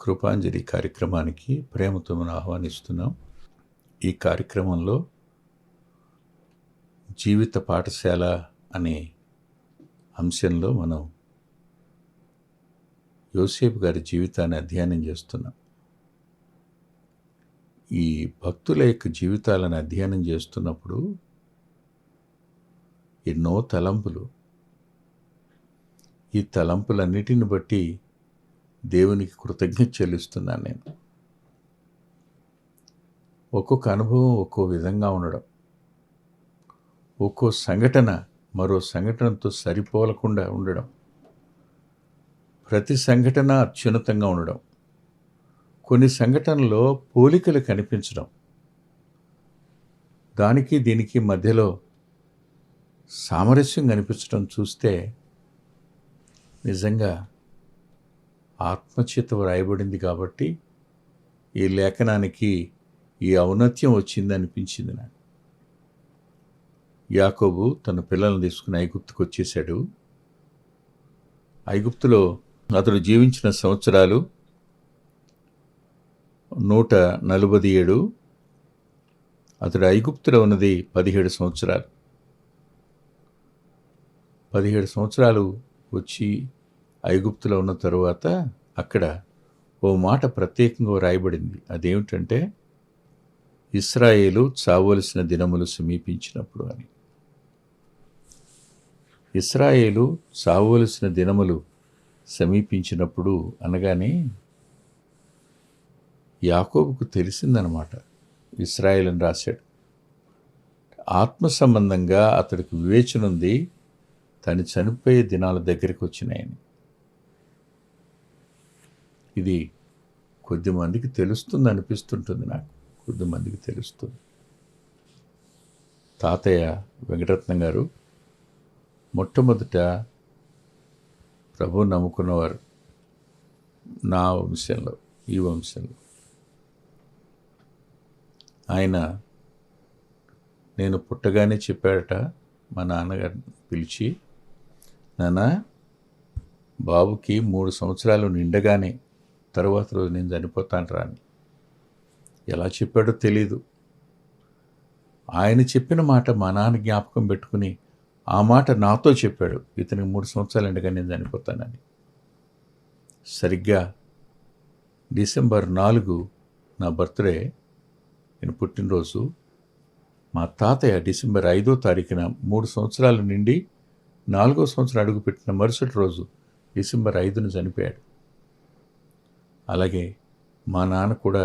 కృపాంజలి కార్యక్రమానికి ప్రేమతో మనం ఆహ్వానిస్తున్నాం. ఈ కార్యక్రమంలో జీవిత పాఠశాల అనే అంశంలో మనం యోసేపు గారి జీవితాన్ని అధ్యయనం చేస్తున్నాం. ఈ భక్తుల యొక్క జీవితాలను అధ్యయనం చేస్తున్నప్పుడు ఎన్నో తలంపులు, ఈ తలంపులన్నిటిని బట్టి దేవునికి కృతజ్ఞత చెల్లిస్తున్నాను నేను. ఒక్కొక్క అనుభవం ఒక్కో విధంగా ఉండడం, ఒక్కో సంఘటన మరో సంఘటనతో సరిపోలకుండా ఉండడం, ప్రతి సంఘటన అత్యున్నతంగా ఉండడం, కొన్ని సంఘటనలో పోలికలు కనిపించడం, దానికి దీనికి మధ్యలో సామరస్యం కనిపించడం చూస్తే నిజంగా ఆత్మచేత వ్రాయబడింది కాబట్టి ఈ లేఖనానికి ఈ ఔన్నత్యం వచ్చింది అనిపించింది నాకు. యాకోబు తన పిల్లలను తీసుకుని ఐగుప్తుకు వచ్చేశాడు. ఐగుప్తులో అతడు జీవించిన సంవత్సరాలు 147. అతడు ఐగుప్తులో ఉన్నది 17 సంవత్సరాలు. 17 సంవత్సరాలు వచ్చి ఐగుప్తులో ఉన్న తరువాత అక్కడ ఓ మాట ప్రత్యేకంగా రాయబడింది. అదేమిటంటే ఇశ్రాయేలు చావలసిన దినములు సమీపించినప్పుడు అని. ఇశ్రాయేలు చావలసిన దినములు సమీపించినప్పుడు అనగానే యాకోబుకు తెలిసిందనమాట. ఇశ్రాయేలు అని రాశాడు. ఆత్మ సంబంధంగా అతడికి వివేచన ఉంది, తను చనిపోయే దినాల దగ్గరికి వచ్చినాయని. ఇది కొద్దిమందికి తెలుస్తుంది అనిపిస్తుంటుంది నాకు, కొద్దిమందికి తెలుస్తుంది. తాతయ్య వెంకటరత్నం గారు మొట్టమొదట ప్రభువు నమ్ముకున్నవారు నా వంశంలో, ఈ వంశంలో. ఆయన నేను పుట్టగానే చెప్పాడట, మా నాన్నగారిని పిలిచి, నాన్న బాబుకి 3 సంవత్సరాలు నిండగానే తర్వాత రోజు నేను చనిపోతాను రా అని. ఎలా చెప్పాడో తెలీదు. ఆయన చెప్పిన మాట మా నాన్న జ్ఞాపకం పెట్టుకుని ఆ మాట నాతో చెప్పాడు, ఇతనికి 3 సంవత్సరాలు నిండగా నేను చనిపోతానని. సరిగ్గా డిసెంబర్ 4 నా బర్త్డే, నేను పుట్టినరోజు. మా తాతయ్య డిసెంబర్ 5వ తారీఖున 3 సంవత్సరాలు నిండి 4వ సంవత్సరం అడుగుపెట్టిన మరుసటి రోజు డిసెంబర్ 5న చనిపోయాడు. అలాగే మా నాన్న కూడా,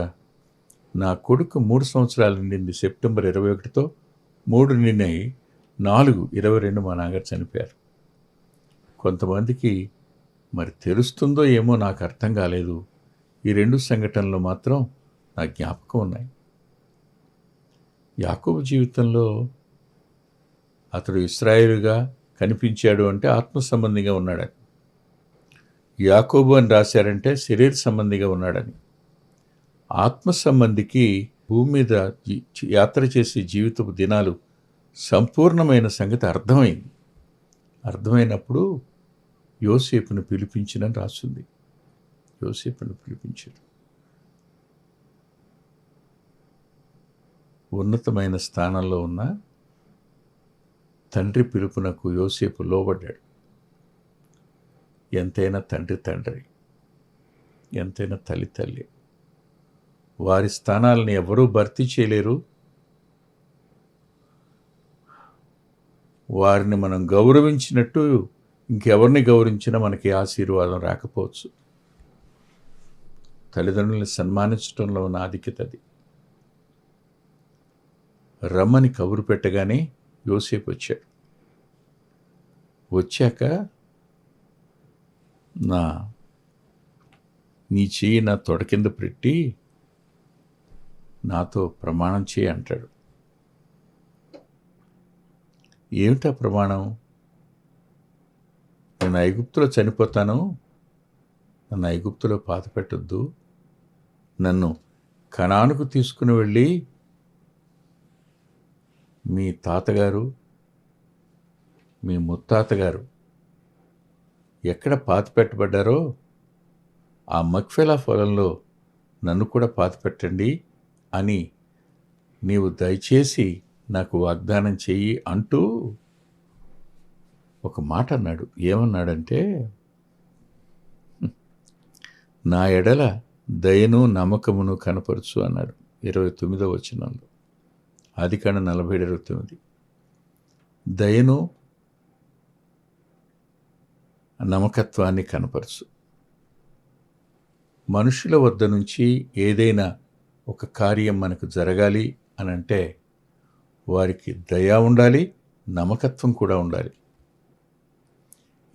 నా కొడుకు 3 సంవత్సరాలు నిండింది సెప్టెంబర్ 21తో, 3 నిండాయి, 4/22 మా నాన్నగారు చనిపోయారు. కొంతమందికి మరి తెలుస్తుందో ఏమో నాకు అర్థం కాలేదు. ఈ 2 సంఘటనలు మాత్రం నా జ్ఞాపకం ఉన్నాయి. యాకోబు జీవితంలో అతడు ఇశ్రాయేలుగా కనిపించాడు అంటే ఆత్మ సంబంధిగా ఉన్నాడని. యాకోబు అని రాశారంటే శరీర సంబంధిగా ఉన్నాడని. ఆత్మ సంబంధికి భూమి మీద యాత్ర చేసే జీవితపు దినాలు సంపూర్ణమైన సంగతి అర్థమైంది. అర్థమైనప్పుడు యోసేపును పిలిపించినని రాస్తుంది. యోసేపును పిలిపించాడు. ఉన్నతమైన స్థానంలో ఉన్న తండ్రి పిలుపునకు యోసేపు లోబడ్డాడు. ఎంతైనా తండ్రి తండ్రి, ఎంతైనా తల్లి తల్లి. వారి స్థానాలని ఎవరూ భర్తీ చేయలేరు. వారిని మనం గౌరవించినట్టు ఇంకెవరిని గౌరవించినా మనకి ఆశీర్వాదం రాకపోవచ్చు. తల్లిదండ్రులను సన్మానించడంలో ఉన్న ఆధిక్యత అది. రమ్మని కబురు పెట్టగానే యోసేపు వచ్చాడు. వచ్చాక నీ చెయ్యి నా తొడ కింద పెట్టి నాతో ప్రమాణం చేయి అంటాడు. ఏమిటా ప్రమాణం? నేను ఐగుప్తులో చనిపోతాను, నన్ను ఐగుప్తులో పాతిపెట్టొద్దు, నన్ను కనానుకు తీసుకుని వెళ్ళి మీ తాతగారు, మీ ముత్తాతగారు ఎక్కడ పాతిపెట్టబడ్డారో ఆ మక్ఫెలా పొలంలో నన్ను కూడా పాతిపెట్టండి అని నీవు దయచేసి నాకు వాగ్దానం చెయ్యి అంటూ ఒక మాట అన్నాడు. ఏమన్నాడంటే, నా ఎడల దయను నమ్మకమును కనపరచు అన్నాడు 29వ వచనంలో. ఆదికాండం 47:29. దయను నమ్మకత్వాన్ని కనపరచు. మనుషుల వద్ద నుంచి ఏదైనా ఒక కార్యం మనకు జరగాలి అని అంటే వారికి దయ ఉండాలి, నమ్మకత్వం కూడా ఉండాలి.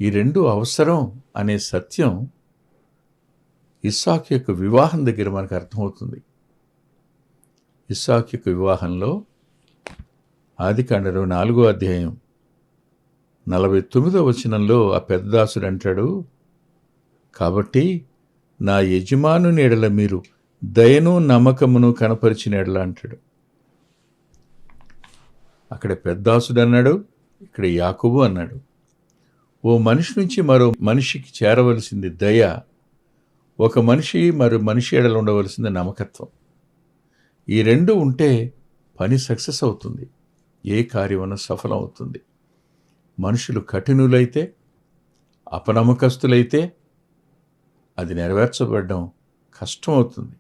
ఈ రెండు అవసరం అనే సత్యం ఇస్సాకు యొక్క వివాహం దగ్గర మనకు అర్థమవుతుంది. ఇస్సాకు యొక్క వివాహంలో ఆదికాండం 4వ అధ్యాయం 49వ వచనంలో ఆ పెద్దదాసుడు అంటాడు, కాబట్టి నా యజమానుని ఎడల మీరు దయను నమ్మకమును కనపరిచిన ఎడల అంటాడు. అక్కడ పెద్దాసుడు అన్నాడు, ఇక్కడ యాకోబు అన్నాడు. ఓ మనిషి నుంచి మరో మనిషికి చేరవలసింది దయ, ఒక మనిషి మరో మనిషి ఎడల ఉండవలసింది నమ్మకత్వం. ఈ రెండు ఉంటే పని సక్సెస్ అవుతుంది, ఏ కార్యమన్నా సఫలం అవుతుంది. మనుషులు కఠినులైతే, అపనమ్మకస్తులైతే అది నెరవేర్చబడడం కష్టం అవుతుంది.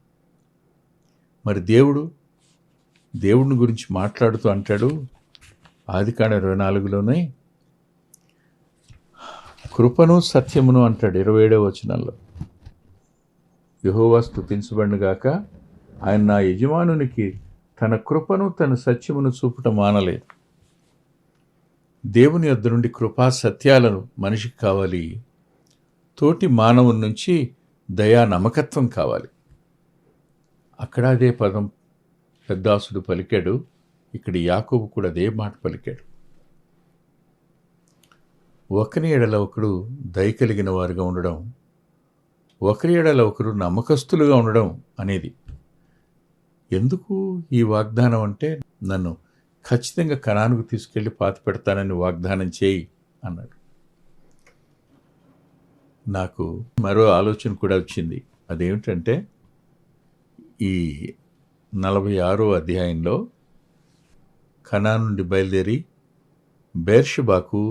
మరి దేవుడిని గురించి మాట్లాడుతూ అంటాడు ఆదికాండం 24లోనే, కృపను సత్యమును అంటాడు 27వ వచనంలో. యెహోవా స్తుతించబడునుగాక, ఆయన నా యజమానునికి తన కృపను తన సత్యమును చూపటం మానలేదు. దేవుని యొద్ద నుండి కృపా సత్యాలను మనిషికి కావాలి, తోటి మానవుని నుంచి దయా నమ్మకత్వం కావాలి. అక్కడ అదే పదం పెద్దాసుడు పలికాడు, ఇక్కడ యాకోబు కూడా అదే మాట పలికాడు. ఒకరి ఎడల ఒకడు దయ కలిగిన వారుగా ఉండడం, ఒకరి ఎడల ఒకరు నమ్మకస్తులుగా ఉండడం అనేది. ఎందుకు ఈ వాగ్దానం అంటే, నన్ను ఖచ్చితంగా కనానుకు తీసుకెళ్ళి పాతిపెడతానని వాగ్దానం చేయి అన్నాడు. నాకు మరో ఆలోచన కూడా వచ్చింది. అదేమిటంటే, ఈ 46వ అధ్యాయంలో కనాను నుండి బయలుదేరి బెర్షెబాకు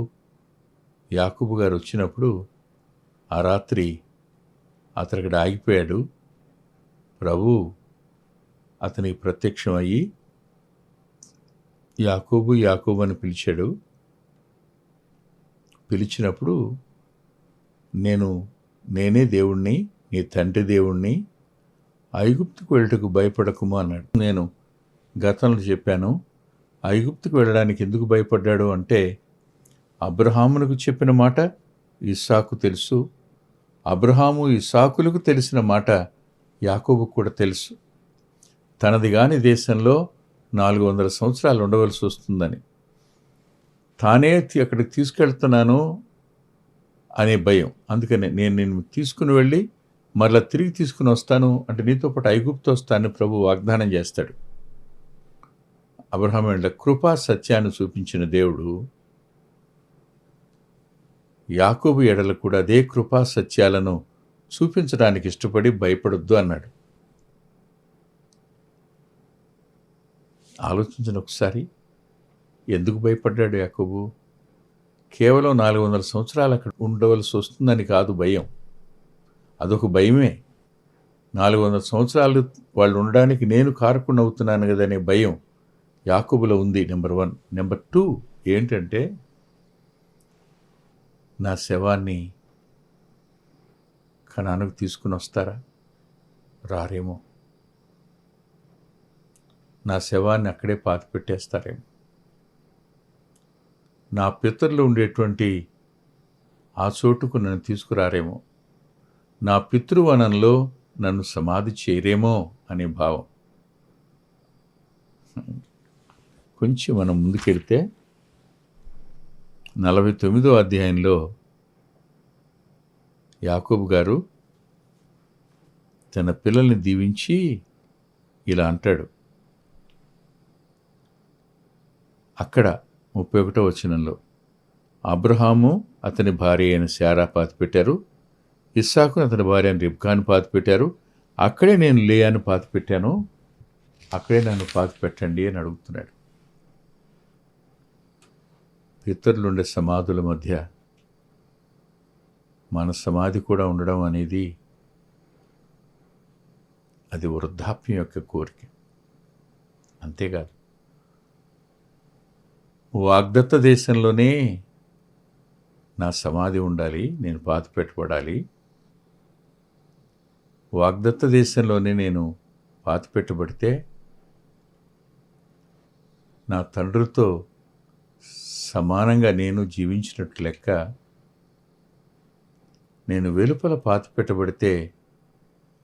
యాకోబు గారు వచ్చినప్పుడు ఆ రాత్రి అతనికి ఆగిపోయాడు. ప్రభు అతనికి ప్రత్యక్షం అయ్యి యాకోబు యాకోబు అని పిలిచాడు. పిలిచినప్పుడు నేనే దేవుణ్ణి, నీ తండ్రి దేవుణ్ణి, ఐగుప్తుకు వెళ్ళటకు భయపడకుము అన్నాడు. నేను గతంలో చెప్పాను, ఐగుప్తుకు వెళ్ళడానికి ఎందుకు భయపడ్డాడు అంటే, అబ్రహామునకు చెప్పిన మాట ఇస్సాకు తెలుసు, అబ్రహాము ఇస్సాకులకు తెలిసిన మాట యాకోబుకు కూడా తెలుసు. తనది కాని దేశంలో 400 సంవత్సరాలు ఉండవలసి వస్తుందని, తానే అక్కడికి తీసుకెళ్తున్నాను అనే భయం. అందుకనే నేను నిన్ను తీసుకుని వెళ్ళి మరలా తిరిగి తీసుకుని వస్తాను అంటే, నీతో పాటు ఐగుప్తు వస్తానని ప్రభు వాగ్దానం చేస్తాడు. అబ్రహాము ఎడల కృపా సత్యాన్ని చూపించిన దేవుడు యాకోబు ఎడల కూడా అదే కృపా సత్యాలను చూపించడానికి ఇష్టపడి భయపడొద్దు అన్నాడు. ఆలోచించిన ఒకసారి, ఎందుకు భయపడ్డాడు యాకోబు? కేవలం 400 సంవత్సరాలు అక్కడ ఉండవలసి వస్తుందని కాదు భయం, అదొక భయమే. 400 సంవత్సరాలు వాళ్ళు ఉండడానికి నేను కారకుండా అవుతున్నాను కదనే భయం యాకోబులో ఉంది. నెంబర్ 1. నెంబర్ 2 ఏంటంటే, నా శవాన్ని కనానుకు తీసుకుని వస్తారా? రారేమో. నా శవాన్ని అక్కడే పాతిపెట్టేస్తారేమో. నా పితరులు ఉండేటువంటి ఆ చోటుకు నన్ను తీసుకురారేమో. నా పితృవనంలో నన్ను సమాధి చేయరేమో అనే భావం. కొంచెం మనం ముందుకెళ్తే 49వ అధ్యాయంలో యాకోబు గారు తన పిల్లల్ని దీవించి ఇలా అంటాడు. అక్కడ 31వ వచనంలో, అబ్రహాము అతని భార్య అయిన శారా పాతిపెట్టారు, ఇస్సాకును అతని భార్యను రిబ్కాను పాతిపెట్టారు. అక్కడే నేను లేయాను పాతిపెట్టాను, అక్కడే నన్ను పాతిపెట్టండి అని అడుగుతున్నాడు. పితరులుండే సమాధుల మధ్య మన సమాధి కూడా ఉండడం అనేది అది వృద్ధాప్యం యొక్క కోరిక. అంతేకాదు, వాగ్దత్త దేశంలోనే నా సమాధి ఉండాలి, నేను పాతిపెట్టబడాలి, వాగ్దత్త దేశంలోనే నేను పాతిపెట్టబడితే నా తండ్రితో సమానంగా నేను జీవించినట్టు లెక్క, నేను వెలుపల పాతిపెట్టబడితే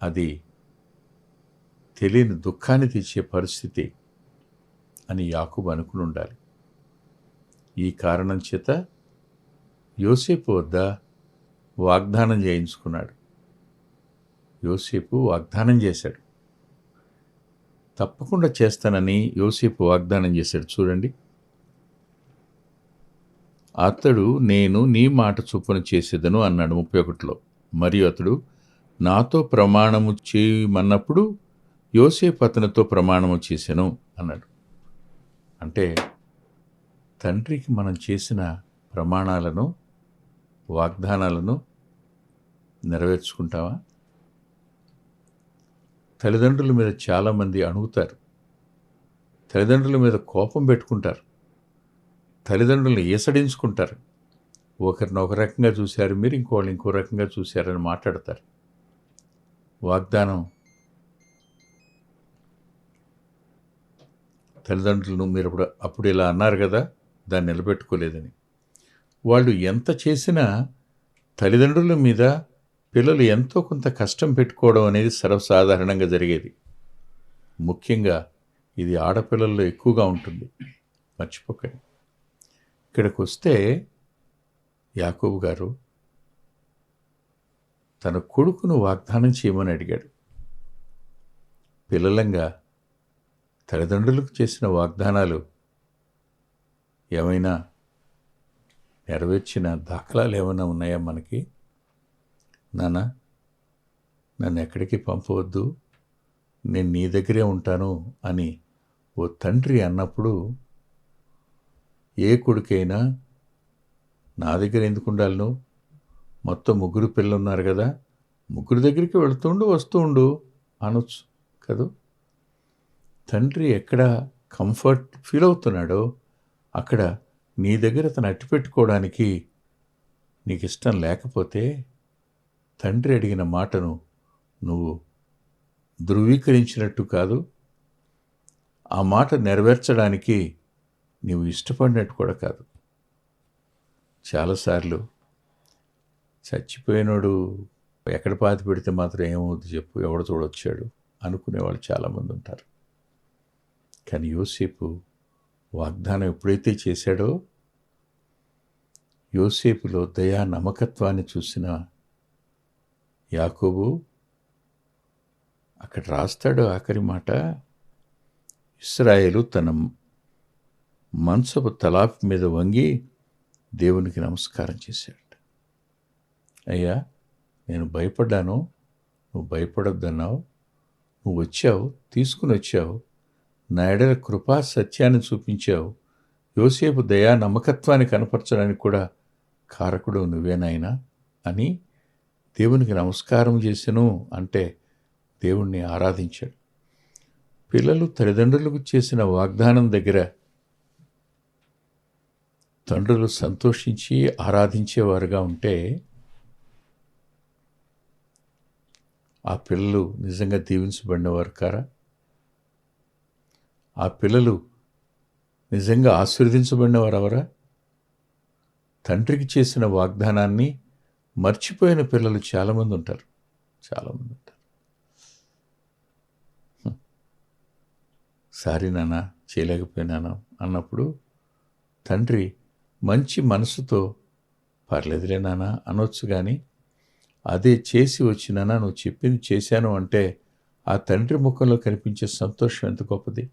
అది తెలియని దుఃఖాన్ని తెచ్చే పరిస్థితి అని యాకోబు అనుకుని ఉండాలి. ఈ కారణం చేత యోసేపు వద్ద వాగ్దానం చేయించుకున్నాడు. యోసేపు వాగ్దానం చేశాడు, తప్పకుండా చేస్తానని యోసేపు వాగ్దానం చేశాడు. చూడండి, అతడు నేను నీ మాట చొప్పున చేసేదను అన్నాడు 31లో. మరియు అతడు నాతో ప్రమాణము చేయమన్నప్పుడు యోసేపు అతనితో ప్రమాణము చేశాను అన్నాడు. అంటే తండ్రికి మనం చేసిన ప్రమాణాలను, వాగ్దానాలను నెరవేర్చుకుంటావా? తల్లిదండ్రుల మీద చాలామంది అణుగుతారు, తల్లిదండ్రుల మీద కోపం పెట్టుకుంటారు, తల్లిదండ్రులను ఈసడించుకుంటారు. ఒకరిని ఒక రకంగా చూశారు మీరు, ఇంకోళ్ళు ఇంకో రకంగా చూశారని మాట్లాడతారు. వాగ్దానం తల్లిదండ్రులను మీరు అప్పుడు ఇలా అన్నారు కదా, దాన్ని నిలబెట్టుకోలేదని. వాళ్ళు ఎంత చేసినా తల్లిదండ్రుల మీద పిల్లలు ఎంతో కొంత కష్టం పెట్టుకోవడం అనేది సర్వసాధారణంగా జరిగేది. ముఖ్యంగా ఇది ఆడపిల్లల్లో ఎక్కువగా ఉంటుంది, మర్చిపోకండి. ఇక్కడికి వస్తే యాకోబు గారు తన కొడుకును వాగ్దానం చేయమని అడిగాడు. పిల్లలంగా తల్లిదండ్రులకు చేసిన వాగ్దానాలు ఏమైనా నెరవేర్చిన దాఖలాలు ఏమైనా ఉన్నాయా మనకి? నాన్న, నన్ను ఎక్కడికి పంపవద్దు, నేను నీ దగ్గరే ఉంటాను అని ఓ తండ్రి అన్నప్పుడు ఏ కొడుకైనా నా దగ్గర ఎందుకు ఉండాలను, మొత్తం 3 పిల్లలు ఉన్నారు కదా, 3 దగ్గరికి వెళుతుండు వస్తూ ఉండు అనొచ్చు కదూ. తండ్రి ఎక్కడ కంఫర్ట్ ఫీల్ అవుతున్నాడో అక్కడ నీ దగ్గర తను అట్టి పెట్టుకోవడానికి నీకు ఇష్టం లేకపోతే తండ్రి అడిగిన మాటను నువ్వు ధృవీకరించినట్టు కాదు, ఆ మాట నెరవేర్చడానికి నీవు ఇష్టపడినట్టు కూడా కాదు. చాలాసార్లు చచ్చిపోయినోడు ఎక్కడ పాతి పెడితే మాత్రం ఏమవుద్ది చెప్పు, ఎవడు తోడొచ్చాడు అనుకునేవాళ్ళు చాలామంది ఉంటారు. కానీ యోసేపు వాగ్దానం ఎప్పుడైతే చేశాడో, యోసేపులో దయా నమ్మకత్వాన్ని చూసిన యాకోబు అక్కడ రాస్తాడు ఆఖరి మాట, ఇశ్రాయేలు తన మంచపు తలాపు మీద వంగి దేవునికి నమస్కారం చేశాడు. అయ్యా, నేను భయపడ్డాను, నువ్వు భయపడొద్దన్నావు, నువ్వు వచ్చావు, తీసుకుని వచ్చావు, నా ఎడల కృపా సత్యాన్ని చూపించావు, యోసేపు దయా నమ్మకత్వాన్ని కనపరచడానికి కూడా కారకుడు నువ్వేనాయనా అని దేవునికి నమస్కారం చేసెను అంటే దేవుణ్ణి ఆరాధించాడు. పిల్లలు తల్లిదండ్రులకు చేసిన వాగ్దానం దగ్గర తండ్రులు సంతోషించి ఆరాధించేవారుగా ఉంటే ఆ పిల్లలు నిజంగా దీవించబడినవారు కారా? ఆ పిల్లలు నిజంగా ఆశీర్వదించబడినవారు ఎవరా? తండ్రికి చేసిన వాగ్దానాన్ని మర్చిపోయిన పిల్లలు చాలామంది ఉంటారు. సారీ నాన్న, చేయలేకపోయినాను అన్నప్పుడు తండ్రి మంచి మనసుతో పర్లేదులే నాన్న అనొచ్చు. కానీ అదే చేసి వచ్చినానా, నువ్వు చెప్పింది చేశాను అంటే ఆ తండ్రి ముఖంలో కనిపించే సంతోషం ఎంత గొప్పది.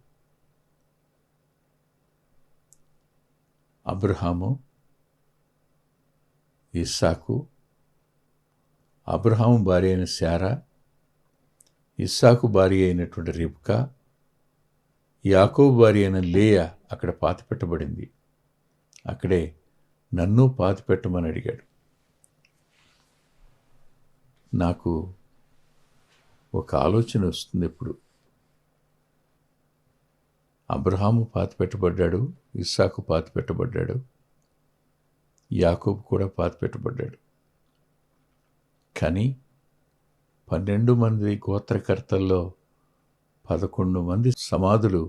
అబ్రహాము, ఇస్సాకు, అబ్రహాము భార్య అయిన శారా, ఇస్సాకు భార్య అయినటువంటి రిబ్కా, యాకోబు భార్య అయిన లేయా అక్కడ పాతిపెట్టబడింది. అక్కడే నన్ను పాతిపెట్టమని అడిగాడు. నాకు ఒక ఆలోచన వస్తుంది ఎప్పుడు. అబ్రహాము పాతిపెట్టబడ్డాడు, ఇస్సాకు పాతిపెట్టబడ్డాడు, యాకోబు కూడా పాతిపెట్టబడ్డాడు. కానీ 12 మంది గోత్రకర్తల్లో 11 మంది సమాధులు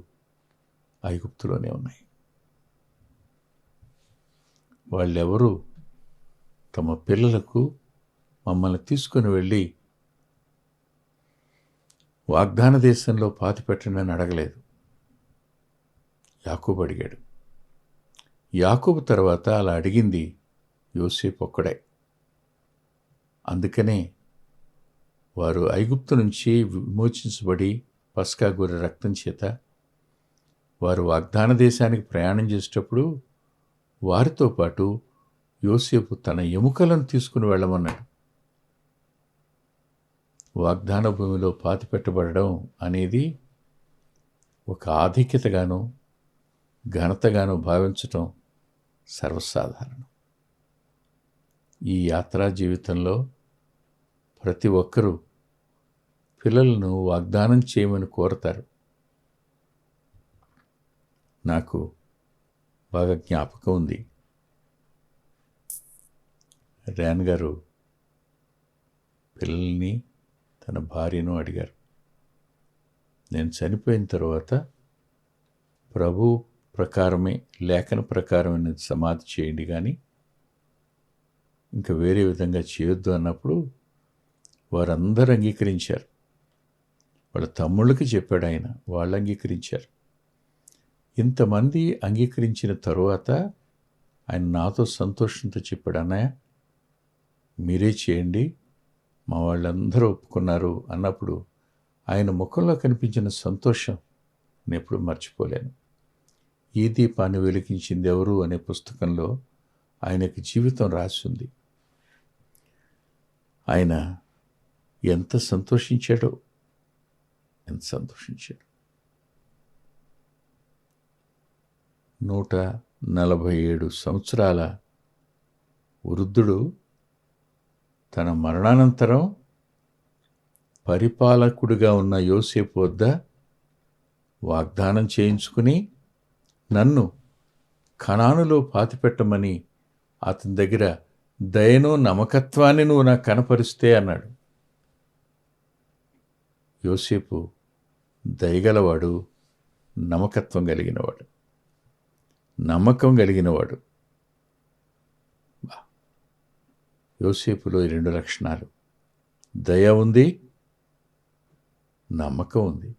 ఐగుప్తులోనే ఉన్నాయి. వాళ్ళెవరూ తమ పిల్లలకు మమ్మల్ని తీసుకుని వెళ్ళి వాగ్దాన దేశంలో పాతిపెట్టండి అని అడగలేదు. యాకోబు అడిగాడు. యాకోబు తర్వాత అలా అడిగింది యోసేపు ఒక్కడే. అందుకనే వారు ఐగుప్తు నుంచి విమోచించబడి పస్కా గొర్రె రక్తం చేత వారు వాగ్దాన దేశానికి ప్రయాణం చేసేటప్పుడు వారితో పాటు యోసేపు తన ఎముకలను తీసుకుని వెళ్ళమన్నాడు. వాగ్దాన భూమిలో పాతిపెట్టబడడం అనేది ఒక ఆధిక్యతగాను ఘనతగాను భావించటం సర్వసాధారణం. ఈ యాత్రా జీవితంలో ప్రతి ఒక్కరూ పిల్లలను వాగ్దానం చేయమని కోరతారు. నాకు బాగా జ్ఞాపకం ఉంది. ర్యాన్ గారు పిల్లల్ని తన భార్యను అడిగారు, నేను చనిపోయిన తర్వాత ప్రభు ప్రకారమే లేఖన ప్రకారమైన సమాధి చేయండి, కానీ ఇంకా వేరే విధంగా చేయొద్దు అన్నప్పుడు వారందరూ అంగీకరించారు. వాళ్ళ తమ్ముళ్ళకి చెప్పాడు ఆయన, వాళ్ళు అంగీకరించారు. ఇంతమంది అంగీకరించిన తరువాత ఆయన నాతో సంతోషంతో చెప్పాడు, అన్నయ్య మీరే చేయండి, మా వాళ్ళందరూ ఒప్పుకున్నారు అన్నప్పుడు ఆయన ముఖంలో కనిపించిన సంతోషం నేను ఎప్పుడు మర్చిపోలేను. ఈ దీపాన్ని వెలిగించింది ఎవరు అనే పుస్తకంలో ఆయనకి జీవితం రాసింది. ఆయన ఎంత సంతోషించాడో, ఎంత సంతోషించాడు. 147 సంవత్సరాల వృద్ధుడు తన మరణానంతరం పరిపాలకుడిగా ఉన్న యోసేపు వద్ద వాగ్దానం చేయించుకుని నన్ను కనానులో పాతిపెట్టమని అతని దగ్గర దయను నమ్మకత్వాన్ని నువ్వు నాకు కనపరిస్తే అన్నాడు. యోసేపు దయగలవాడు, నమ్మకత్వం కలిగినవాడు, నమ్మకం కలిగినవాడు. యోసేపులో 2 లక్షణాలు, దయ ఉంది, నమ్మకం ఉంది.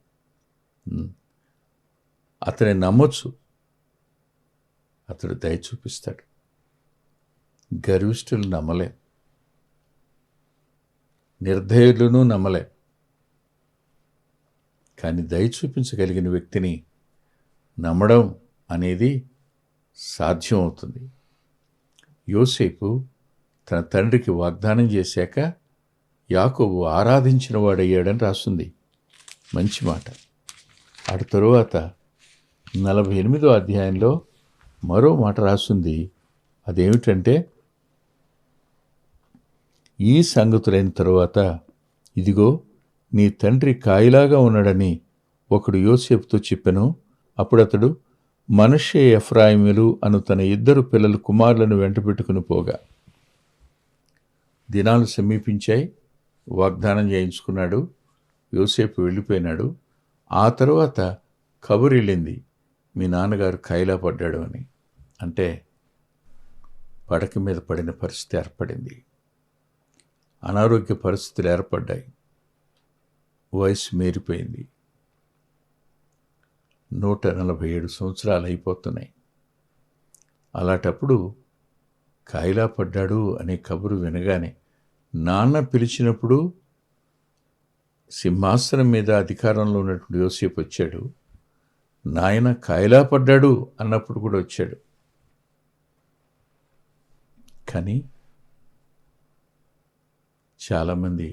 అతని నమ్మొచ్చు, అతడు దయ చూపిస్తాడు. గర్విష్ఠులు నమ్మలే, నిర్దయులను నమ్మలే, కానీ దయ చూపించగలిగిన వ్యక్తిని నమ్మడం అనేది సాధ్యం అవుతుంది. యోసేపు తన తండ్రికి వాగ్దానం చేశాక యాకోబు ఆరాధించిన వాడయ్యాడని రాస్తుంది. మంచి మాట. ఆ తరువాత 48వ అధ్యాయంలో మరో మాట రాస్తుంది. అదేమిటంటే, ఈ సంగతులైన తరువాత ఇదిగో నీ తండ్రి కాయిలాగా ఉన్నాడని ఒకడు యోసేపుతో చెప్పెను. అప్పుడు అతడు మనష్షే ఎఫ్రాయిములు అను తన 2 పిల్లల కుమారులను వెంట పెట్టుకుని పోగా దినాలు సమీపించాయి. వాగ్దానం చేయించుకున్నాడు. యోసేపు వెళ్ళిపోయినాడు. ఆ తరువాత కబురు వెళ్ళింది, మీ నాన్నగారు కాయిలా పడ్డాడు అని. అంటే పడక మీద పడిన పరిస్థితి ఏర్పడింది. అనారోగ్య పరిస్థితులు ఏర్పడ్డాయి. వయసు మీరిపోయింది. 147 సంవత్సరాలు అయిపోతున్నాయి. అలాంటప్పుడు కాయిలా పడ్డాడు అనే కబురు వినగానే నాన్న పిలిచినప్పుడు సింహాసనం మీద అధికారంలో ఉన్నటువంటి యోసేపు వచ్చాడు. నాయన కాయిలా పడ్డాడు అన్నప్పుడు కూడా వచ్చాడు. కానీ చాలామంది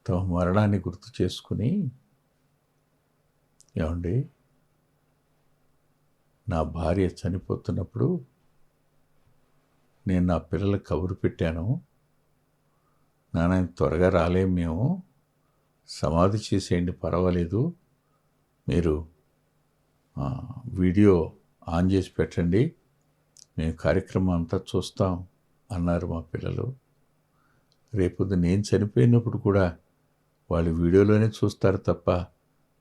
తమ మరణాన్ని గుర్తు చేసుకుని, ఏమండి నా భార్య చనిపోతున్నప్పుడు నేను నా పిల్లలకు కబురు పెట్టాను, నాన్న త్వరగా రాలేం, మేము సమాధి చేసేయండి, పర్వాలేదు, మీరు వీడియో ఆన్ చేసి పెట్టండి, మేము కార్యక్రమం అంతా చూస్తాం అన్నారు మా పిల్లలు. రేపొద్దు నేను చనిపోయినప్పుడు కూడా వాళ్ళు వీడియోలోనే చూస్తారు తప్ప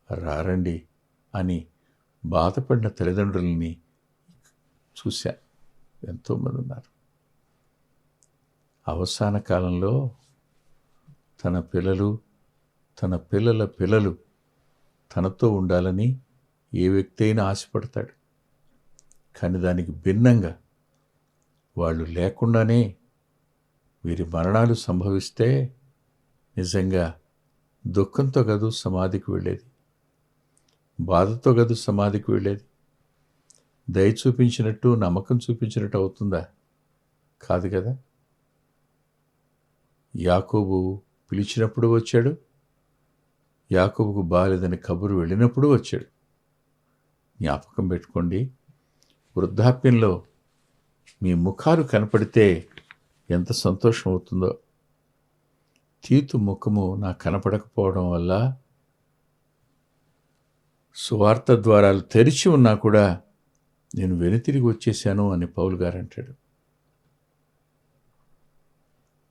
రారండి అని బాధపడిన తల్లిదండ్రులని చూశా. ఎంతోమంది ఉన్నారు. అవసాన కాలంలో తన పిల్లలు, తన పిల్లల పిల్లలు తనతో ఉండాలని ఏ వ్యక్తి అయినా ఆశపడతాడు. కానీ దానికి భిన్నంగా వాళ్ళు లేకుండానే వీరి మరణాలు సంభవిస్తే నిజంగా దుఃఖంతో గదు సమాధికి వెళ్ళేది, బాధతో గదు సమాధికి వెళ్ళేది. దయ చూపించినట్టు, నమ్మకం చూపించినట్టు అవుతుందా? కాదు కదా. యాకోబు పిలిచినప్పుడు వచ్చాడు, యాకోబుకు బాలేదని కబురు వెళ్ళినప్పుడు వచ్చాడు. జ్ఞాపకం పెట్టుకోండి, వృద్ధాప్యంలో మీ ముఖాలు కనపడితే ఎంత సంతోషం అవుతుందో. తీతు ముఖము నాకు కనపడకపోవడం వల్ల సువార్త ద్వారాలు తెరిచి ఉన్నా కూడా నేను వెనుతిరిగి వచ్చేసాను అని పౌలు గారు అంటాడు.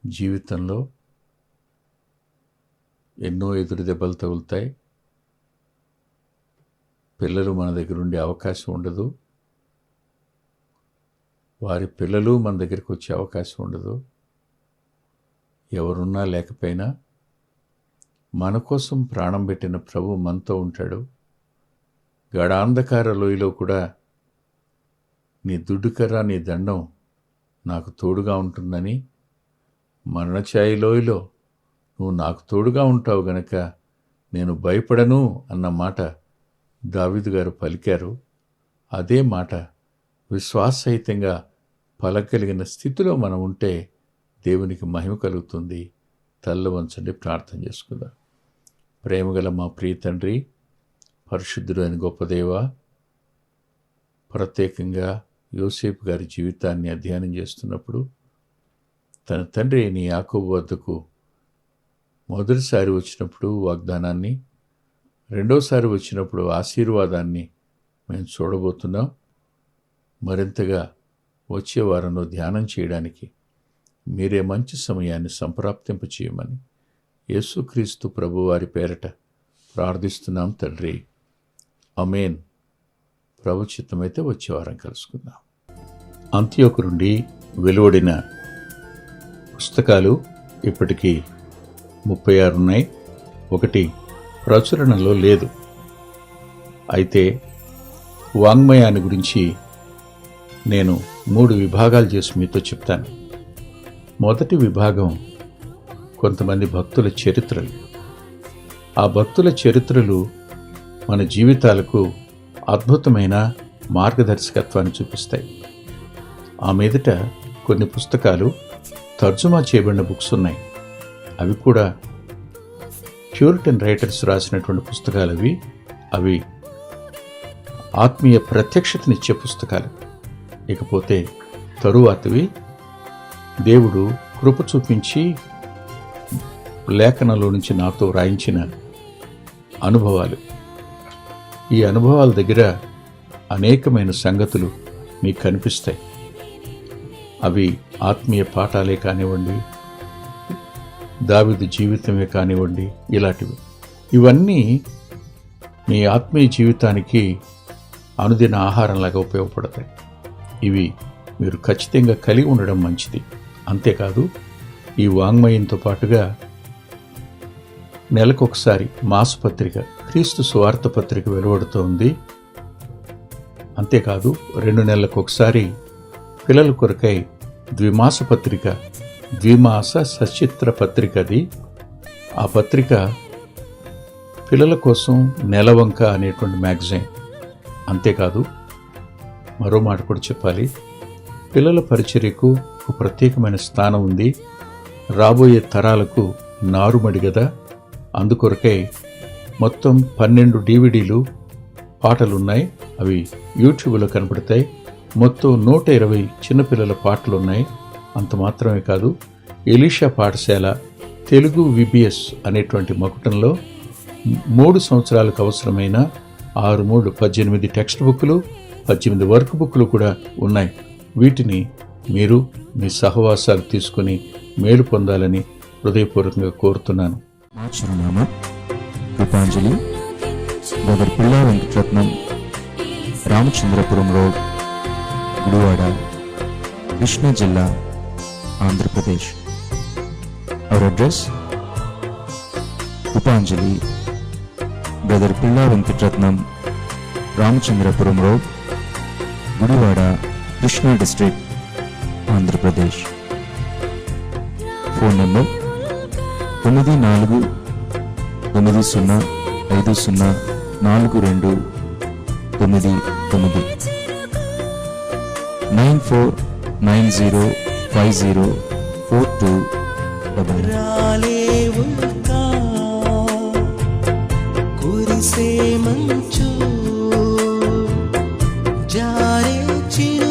జీవితంలో ఎన్నో ఎదురు దెబ్బలు తగులుతాయి. పిల్లలు మన దగ్గర ఉండే అవకాశం ఉండదు, వారి పిల్లలు మన దగ్గరికి వచ్చే అవకాశం ఉండదు. ఎవరున్నా లేకపోయినా మన కోసం ప్రాణం పెట్టిన ప్రభు మనతో ఉంటాడు. గాఢాంధకార లోయలో కూడా నీ దుడ్డుకర్ర, నీ దండం నాకు తోడుగా ఉంటుందని, మరణఛాయ లోయలో నువ్వు నాకు తోడుగా ఉంటావు గనక నేను భయపడను అన్న మాట దావీదు గారు పలికారు. అదే మాట విశ్వాససహితంగా పలకగలిగిన స్థితిలో మనం ఉంటే దేవునికి మహిమ కలుగుతుంది. తల్ల వంచండి, ప్రార్థన చేసుకుందాం. ప్రేమగల మా ప్రియ తండ్రి, పరిశుద్ధుడు అని గొప్ప దేవ, ప్రత్యేకంగా యోసేపు గారి జీవితాన్ని అధ్యయనం చేస్తున్నప్పుడు తన తండ్రి అయిన యాకోబు వద్దకు మొదటిసారి వచ్చినప్పుడు వాగ్దానాన్ని, రెండోసారి వచ్చినప్పుడు ఆశీర్వాదాన్ని మేము చూడబోతున్నాం. మరింతగా వచ్చే వారంలో ధ్యానం చేయడానికి మీరే మంచి సమయాన్ని సంప్రాప్తింప చేయమని యేసుక్రీస్తు ప్రభువారి పేరట ప్రార్థిస్తున్నాం తండ్రి. ఆమేన్. ప్రభు చిత్తమైతే వచ్చే వారం కలుసుకుందాం. అంత్యోకు నుండి వెలువడిన పుస్తకాలు ఇప్పటికీ 36 ఉన్నాయి. ఒకటి ప్రచురణలో లేదు. అయితే వాంగ్మయాన్ని గురించి నేను 3 విభాగాలు చేసి మీతో చెప్తాను. మొదటి విభాగం కొంతమంది భక్తుల చరిత్రలు. ఆ భక్తుల చరిత్రలు మన జీవితాలకు అద్భుతమైన మార్గదర్శకత్వాన్ని చూపిస్తాయి. ఆ మీదట కొన్ని పుస్తకాలు తర్జుమా చేయబడిన బుక్స్ ఉన్నాయి. అవి కూడా ప్యూరిటన్ రైటర్స్ రాసినటువంటి పుస్తకాలు. అవి ఆత్మీయ ప్రత్యక్షతనిచ్చే పుస్తకాలు. ఇకపోతే తరువాతవి దేవుడు కృప చూపించి లేఖనంలో నుంచి నాతో రాయించిన అనుభవాలు. ఈ అనుభవాల దగ్గర అనేకమైన సంగతులు మీకు కనిపిస్తాయి. అవి ఆత్మీయ పాఠాలే కానివ్వండి, దావీదు జీవితమే కానివ్వండి, ఇలాంటివి. ఇవన్నీ మీ ఆత్మీయ జీవితానికి అనుదిన ఆహారంలాగా ఉపయోగపడతాయి. ఇవి మీరు ఖచ్చితంగా కలిగి ఉండడం మంచిది. అంతేకాదు, ఈ వాంగ్మయంతో పాటుగా నెలకొకసారి మాసపత్రిక, క్రీస్తు సువార్త పత్రిక వెలువడుతోంది. అంతేకాదు, 2 నెలలకొకసారి పిల్లల కొరకై ద్విమాస పత్రిక, ద్విమాస సచిత్ర పత్రికది. ఆ పత్రిక పిల్లల కోసం నెలవంక అనేటువంటి మ్యాగజైన్. అంతేకాదు, మరో మాట కూడా చెప్పాలి. పిల్లల పరిచర్యకు ఒక ప్రత్యేకమైన స్థానం ఉంది. రాబోయే తరాలకు నారుమడి కదా. అందుకొరకై మొత్తం 12 DVDలు పాటలున్నాయి. అవి యూట్యూబ్లో కనపడతాయి. మొత్తం 120 చిన్నపిల్లల పాటలున్నాయి. అంత మాత్రమే కాదు, ఎలీషా పాఠశాల తెలుగు VBS అనేటువంటి మకుటంలో 3 సంవత్సరాలకు అవసరమైన 18 టెక్స్ట్ బుక్లు, 18 వర్క్ బుక్లు కూడా ఉన్నాయి. వీటిని మీరు మీ సహవాసాలు తీసుకుని మేలు పొందాలని హృదయపూర్వకంగా కోరుతున్నాను. మా చిరునామా కృపాంజలి, బ్రదర్ పిల్లా వెంకటరత్నం, రామచంద్రపురం రోడ్, గుడివాడ, కృష్ణా జిల్లా, Andhra Pradesh. Our address: Krupanjali, brother Pilla Venkataratnam, Ramachandrapuram road, Gudivada, Krishna district, Andhra Pradesh. Phone number 9490504299 9490504299. కురిసే మంచు జారే చిరు